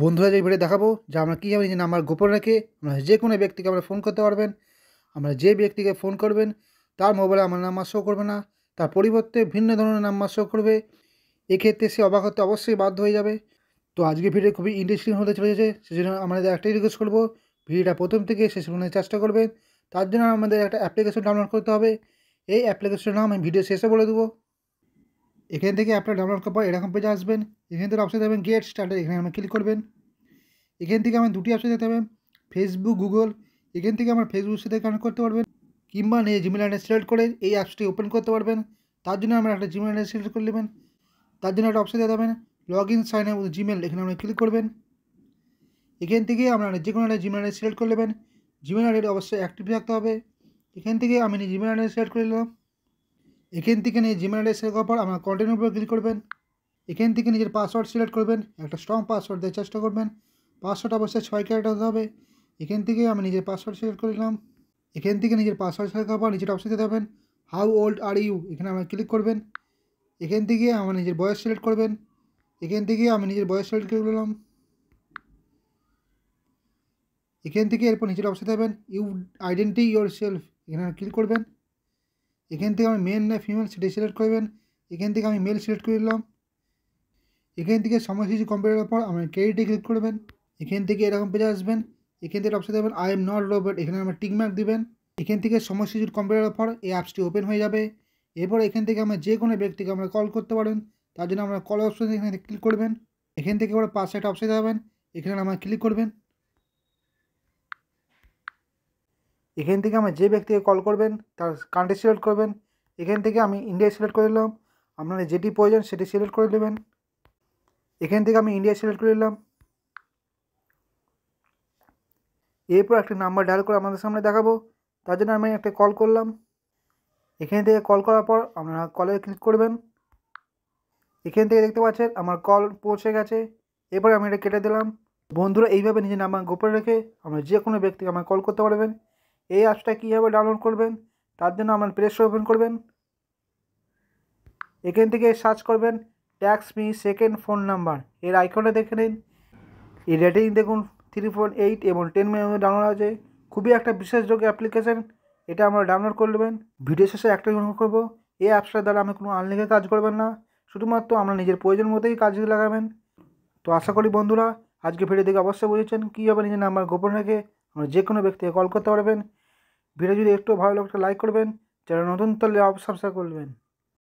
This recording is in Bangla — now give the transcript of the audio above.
বন্ধুরা এই ভিডিও দেখাবো যে আমরা কীভাবে নিজের নাম্বার গোপন রেখে আমরা যে কোনো ব্যক্তিকে আমরা ফোন করতে পারবেন। আমরা যে ব্যক্তিকে ফোন করবেন তার মোবাইলে আমার নাম্বার শো করবে না, তার পরিবর্তে ভিন্ন ধরনের নাম্বার শো করবে। এক্ষেত্রে সে অবাক হতে অবশ্যই বাধ্য হয়ে যাবে। তো আজকে ভিডিও খুবই ইন্টারেস্টিং হতে চলেছে, সেজন্য আমাদের একটাই রিকোয়েস্ট করবো, ভিডিওটা প্রথম থেকে শেষ পর্যন্ত চেষ্টা করবেন। তার জন্য আমাদের একটা অ্যাপ্লিকেশন ডাউনলোড করতে হবে। এই অ্যাপ্লিকেশনের নাম আমি ভিডিও শেষে বলে দেবো। এখান থেকে অ্যাপটা ডাউনলোড করার পর এরকম পেজে আসবেন। এখান থেকে অপশন দেবেন গেট স্টার্টেড, এখানে আমরা ক্লিক করবেন। এখান থেকে আমার দুটি অপশন দেখতে পাবেন, ফেসবুক, গুগল। এখান থেকে আমার ফেসবুকের সাথে কানেক্ট করতে পারবেন, কিংবা নিয়ে জিমেল অ্যাড্রেস সিলেক্ট করে এই অ্যাপসটি ওপেন করতে পারবেন। তার জন্য আমরা একটা জিমেল অ্যাড্রেস সিলেক্ট করে নেবেন। তার জন্য একটা অপশন দিয়ে দেবেন log in sign up with Gmail, এখানে আমরা ক্লিক করবেন। এখান থেকে আমরা যে কোনো একটা জিমেল অ্যাড্রেস সিলেক্ট করে নেবেন। জিমেল অ্যাড্রেস অবশ্যই অ্যাক্টিভ থাকতে হবে। এখান থেকে আমি জিমেল অ্যাড্রেস সিলেক্ট করে নিলাম। এখান থেকে নিয়ে জিমেল অ্যাড্রেস সিলেক্ট করার পর আমরা কন্টিনিউর উপর ক্লিক করবেন। এখান থেকে নিজের পাসওয়ার্ড সিলেক্ট করবেন, একটা স্ট্রং পাসওয়ার্ড দিয়ে চেষ্টা করবেন। পাসওয়ার্ড অবশ্যই 6 ক্যারেক্টার হতে হবে। এখান থেকে আমি নিজের পাসওয়ার্ড সিলেক্ট করে নিলাম। এখান থেকে নিজের পাসওয়ার্ড সিলেক্ট করার পর নিজের অপশানে দেবেন হাউ ওল্ড আর ইউ, এখানে আমরা ক্লিক করবেন। এখান থেকে আমার নিজের বয়স সিলেক্ট করবেন। এখান থেকে আমি নিজের বয়স সিলেক্ট করে নিলাম। এখান থেকে এরপর নিজের অপশানে দেবেন ইউ আইডেন্টি ইউর সেলফ, এখানে ক্লিক করবেন। এখান থেকে আমি মেল না ফিমেল সেটি সিলেক্ট করবেন। এখান থেকে আমি মেল সিলেক্ট করে নিলাম। এখান থেকে সমস্ত কিছু কমপ্লিট হওয়ার পর আমার ক্রেডিটে ক্লিক করবেন। এখান থেকে এরকম পেজে আসবেন। এখান থেকে অপশন দেবেন আই এম নট রোবট, এখানে আমরা টিক মার্ক দিবেন। এখান থেকে সমস্ত কিছু কমপ্লিট হওয়ার পর এই অ্যাপসটি ওপেন হয়ে যাবে। এরপর এখান থেকে আমরা যে কোনো ব্যক্তিকে আমরা কল করতে পারেন। তার জন্য আমরা কল অপশন এখানে ক্লিক করবেন। এখান থেকে আবার পাশে একটা অপশন দেবেন, এখানে আমরা ক্লিক করবেন। এখান থেকে আমরা যে ব্যক্তিকে কল করবেন তার কান্ট্রি সিলেক্ট করবেন। এখান থেকে আমি ইন্ডিয়া সিলেক্ট করে নিলাম। আপনারা যেটি প্রয়োজন সেটি সিলেক্ট করে নেবেন। এখান থেকে আমি ইন্ডিয়া সিলেক্ট করে নিলাম। এরপর একটা নাম্বার ডায়াল করে আমাদের সামনে দেখাবো, তার জন্য আমি একটা কল করলাম। এখান থেকে কল করার পর আপনারা কলে ক্লিক করবেন। এখান থেকে দেখতে পাচ্ছেন আমার কল পৌঁছে গেছে। এরপর আমি এটা কেটে দিলাম। বন্ধুরা এইভাবে নিজের নাম্বার গোপন রেখে আমরা যে কোনো ব্যক্তিকে আমার কল করতে পারবেন। এই অ্যাপসটা কীভাবে ডাউনলোড করবেন, তার জন্য আমার প্লে স্টোর ওপেন করবেন। এখান থেকে সার্চ করবেন tax me second phone number, এর আইকনটা দেখে নিন। এই রেটিং দেখুন 3.8 এবং 10 মিলিয়ন ডাউনলোড আছে। খুবই একটা বিশ্বাসযোগ্য অ্যাপ্লিকেশন, এটা আমরা ডাউনলোড করে নেবেন। ভিডিও শেষে একটাই অনুরোধ করবো, এই অ্যাপসটার দ্বারা আমি কোনো আনলিমিটেড কাজ করবেন না, শুধুমাত্র আমরা নিজের প্রয়োজন মতোই কাজে লাগাবেন। তো আশা করি বন্ধুরা আজকে ভিডিও দেখে অবশ্যই বুঝেছেন কীভাবে নিজের নাম্বার গোপন রেখে আমরা যে কোনো ব্যক্তিকে কল করতে পারবেন। ভিডিও যদি একটু ভালো লাগে লাইক করবেন, যারা নতুন তাহলে সাবস্ক্রাইব করবেন।